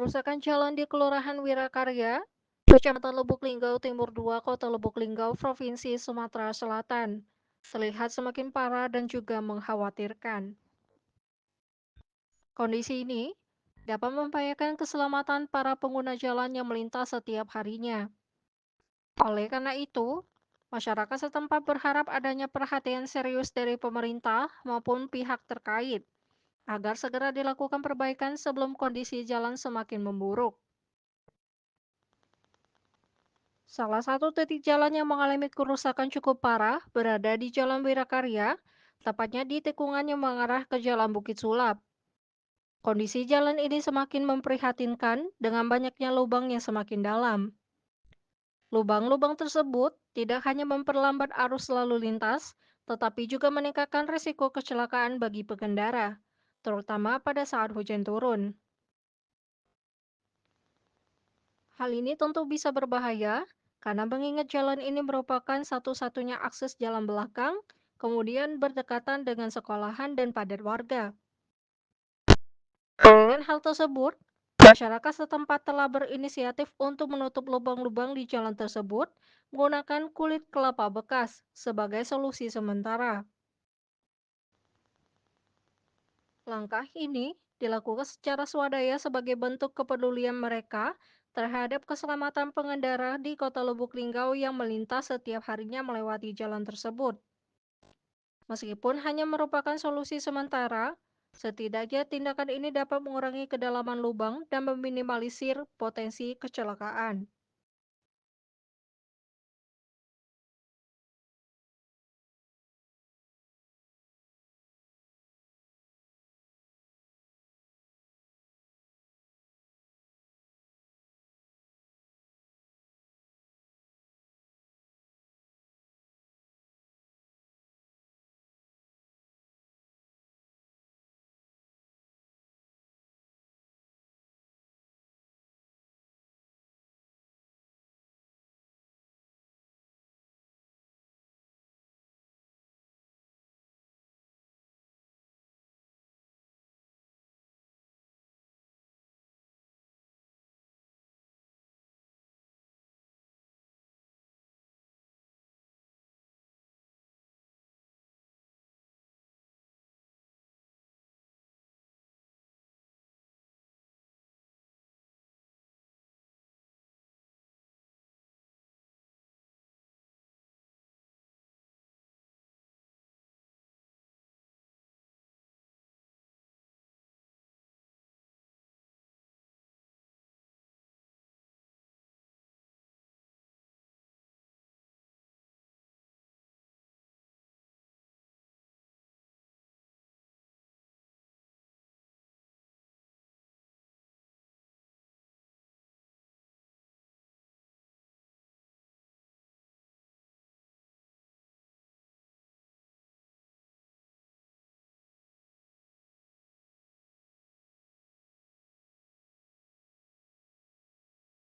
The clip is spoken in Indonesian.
kerusakan jalan di Kelurahan Wirakarya, Kecamatan Lubuk Linggau Timur 2, Kota Lubuk Linggau, Provinsi Sumatera Selatan, terlihat semakin parah dan juga mengkhawatirkan. Kondisi ini dapat membahayakan keselamatan para pengguna jalan yang melintas setiap harinya. Oleh karena itu, masyarakat setempat berharap adanya perhatian serius dari pemerintah maupun pihak terkait agar segera dilakukan perbaikan sebelum kondisi jalan semakin memburuk. Salah satu titik jalan yang mengalami kerusakan cukup parah berada di Jalan Wirakarya, tepatnya di tikungan yang mengarah ke Jalan Bukit Sulap. Kondisi jalan ini semakin memprihatinkan dengan banyaknya lubang yang semakin dalam. Lubang-lubang tersebut tidak hanya memperlambat arus lalu lintas, tetapi juga meningkatkan risiko kecelakaan bagi pengendara, terutama pada saat hujan turun. Hal ini tentu bisa berbahaya karena mengingat jalan ini merupakan satu-satunya akses jalan belakang, kemudian berdekatan dengan sekolahan dan padat warga. Dengan hal tersebut, masyarakat setempat telah berinisiatif untuk menutup lubang-lubang di jalan tersebut menggunakan kulit kelapa bekas sebagai solusi sementara. Langkah ini dilakukan secara swadaya sebagai bentuk kepedulian mereka terhadap keselamatan pengendara di Kota Lubuk Linggau yang melintas setiap harinya melewati jalan tersebut. Meskipun hanya merupakan solusi sementara, setidaknya tindakan ini dapat mengurangi kedalaman lubang dan meminimalisir potensi kecelakaan.